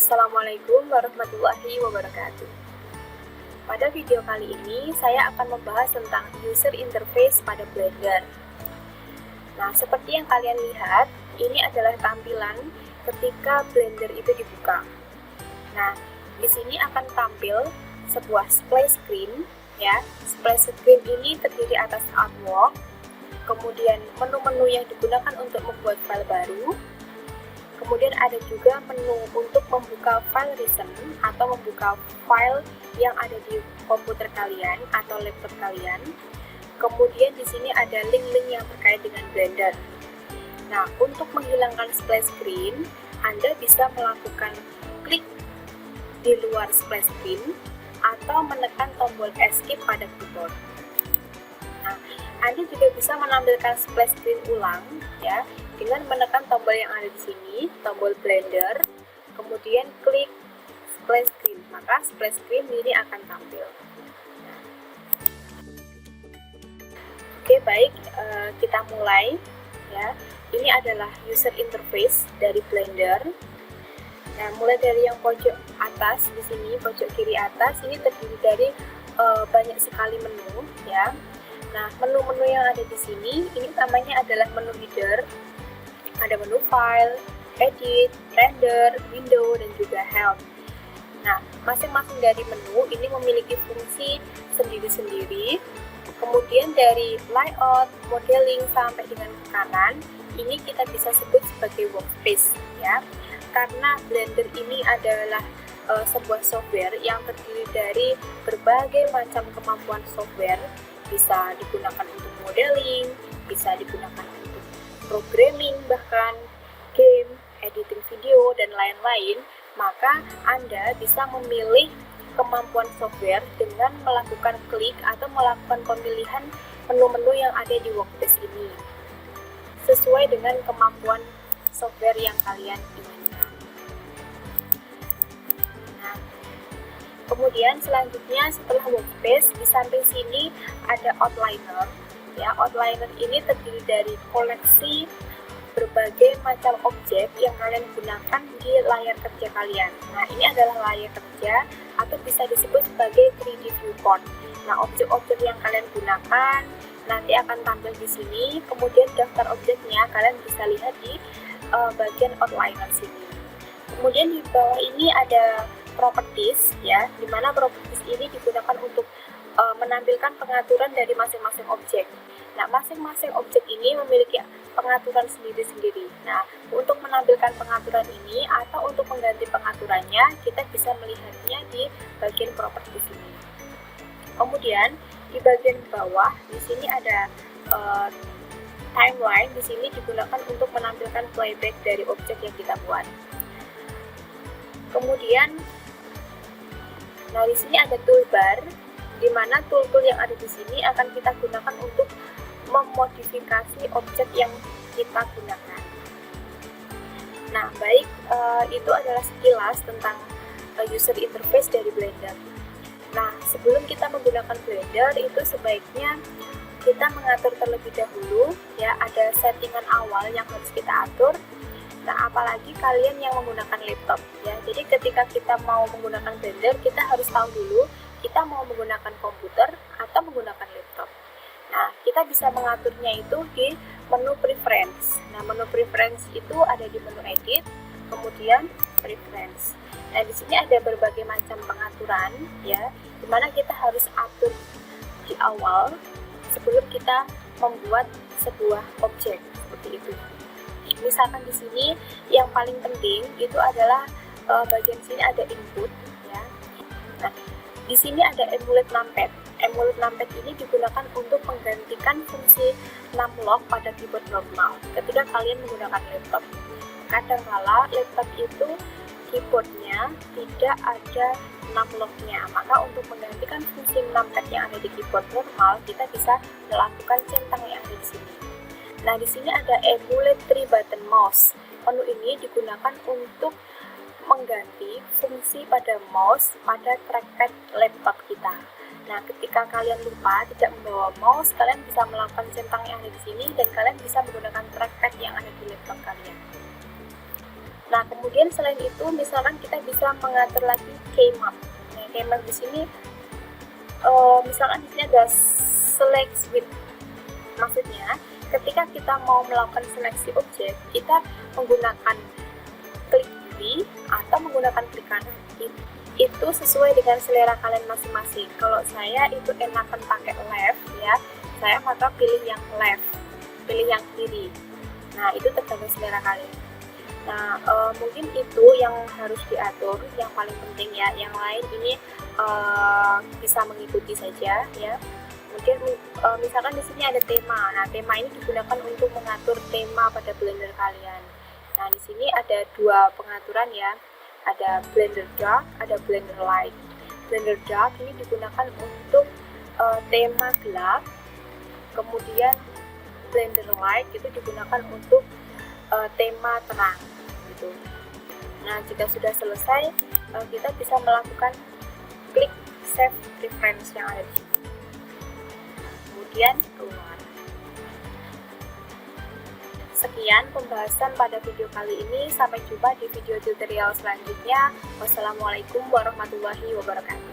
Assalamualaikum warahmatullahi wabarakatuh. Pada video kali ini, saya akan membahas tentang user interface pada Blender. Nah, seperti yang kalian lihat, ini adalah tampilan ketika Blender itu dibuka. Nah, di sini akan tampil sebuah splash screen, ya. Splash screen ini terdiri atas artwork, kemudian menu-menu yang digunakan untuk membuat file baru. Kemudian ada juga menu untuk membuka file recent atau membuka file yang ada di komputer kalian atau laptop kalian. Kemudian di sini ada link-link yang terkait dengan Blender. Nah, untuk menghilangkan splash screen, Anda bisa melakukan klik di luar splash screen atau menekan tombol escape pada keyboard. Nah, Anda juga bisa menampilkan splash screen ulang, ya, dengan menekan tombol yang ada di sini, tombol Blender, kemudian klik splash screen, maka splash screen ini akan tampil. Oke, baik, kita mulai, ya. Ini adalah user interface dari Blender. Nah, mulai dari yang pojok atas di sini, pojok kiri atas, ini terdiri dari banyak sekali menu, ya. Nah, menu-menu yang ada di sini, ini namanya adalah menu header. Ada menu file, edit, render, window, dan juga help. Nah, masing-masing dari menu ini memiliki fungsi sendiri-sendiri. Kemudian dari layout, modeling, sampai dengan ke kanan, ini kita bisa sebut sebagai workspace, ya. Karena Blender ini adalah sebuah software yang terdiri dari berbagai macam kemampuan software, bisa digunakan untuk modeling, bisa digunakan untuk programming, bahkan game, editing video, dan lain-lain, maka Anda bisa memilih kemampuan software dengan melakukan klik atau melakukan pemilihan menu-menu yang ada di workspace ini sesuai dengan kemampuan software yang kalian inginkan. Nah, kemudian selanjutnya setelah workspace, di samping sini ada outliner. Ya, outliner ini terdiri dari koleksi berbagai macam objek yang kalian gunakan di layar kerja kalian. Nah, ini adalah layar kerja atau bisa disebut sebagai 3D viewport. Nah, objek-objek yang kalian gunakan nanti akan tampil di sini. Kemudian daftar objeknya kalian bisa lihat di bagian outliner sini. Kemudian di bawah ini ada properties, ya, di mana properties ini digunakan untuk menampilkan pengaturan dari masing-masing objek. Nah, masing-masing objek ini memiliki pengaturan sendiri-sendiri. Nah, untuk menampilkan pengaturan ini atau untuk mengganti pengaturannya, kita bisa melihatnya di bagian properties ini. Kemudian di bagian bawah di sini ada timeline. Di sini digunakan untuk menampilkan playback dari objek yang kita buat. Kemudian, nah di sini ada toolbar, di mana tool-tool yang ada di sini akan kita gunakan untuk memodifikasi objek yang kita gunakan. Nah, baik, itu adalah sekilas tentang user interface dari Blender. Nah, sebelum kita menggunakan Blender, itu sebaiknya kita mengatur terlebih dahulu, ya, ada settingan awal yang harus kita atur. Nah, apalagi kalian yang menggunakan laptop, ya. Jadi ketika kita mau menggunakan Blender, kita harus tahu dulu kita mau menggunakan komputer atau menggunakan laptop. Nah, kita bisa mengaturnya itu di menu preference. Nah, menu preference itu ada di menu edit, kemudian preference. Nah, di sini ada berbagai macam pengaturan, ya, dimana kita harus atur di awal sebelum kita membuat sebuah objek seperti itu. Misalkan di sini yang paling penting itu adalah bagian sini ada input, ya. Nah, di sini ada emulate numpad. Emulate numpad ini digunakan untuk menggantikan fungsi numlock pada keyboard normal ketika kalian menggunakan laptop. Kadangkala laptop itu keyboardnya tidak ada numlocknya, maka untuk menggantikan fungsi numpad yang ada di keyboard normal, kita bisa melakukan centang yang ada di sini. Nah, di sini ada emulate 3 button mouse. Menu ini digunakan untuk mengganti fungsi pada mouse pada trackpad laptop kita. Nah, ketika kalian lupa tidak membawa mouse, kalian bisa melakukan centang yang ada di sini dan kalian bisa menggunakan trackpad yang ada di laptop kalian. Nah, kemudian selain itu, misalkan kita bisa mengatur lagi keymap. Nah, keymap di sini, misalkan di sini ada select with. Maksudnya, ketika kita mau melakukan seleksi objek, kita menggunakan klik kiri atau menggunakan klik kanan. Itu sesuai dengan selera kalian masing-masing. Kalau saya itu enakan pakai left ya, saya maka pilih yang left, pilih yang kiri. Nah, itu tergantung selera kalian. Nah, mungkin itu yang harus diatur, yang paling penting ya. Yang lain ini bisa mengikuti saja ya. Mungkin misalkan di sini ada tema. Nah, tema ini digunakan untuk mengatur tema pada Blender kalian. Nah, di sini ada dua pengaturan ya. Ada Blender Dark, ada Blender Light. Blender Dark ini digunakan untuk tema gelap. Kemudian Blender Light itu digunakan untuk tema terang gitu. Nah, jika sudah selesai, kita bisa melakukan klik save reference yang ada di sini. Kemudian keluar. Sekian pembahasan pada video kali ini. Sampai jumpa di video tutorial selanjutnya. Wassalamualaikum warahmatullahi wabarakatuh.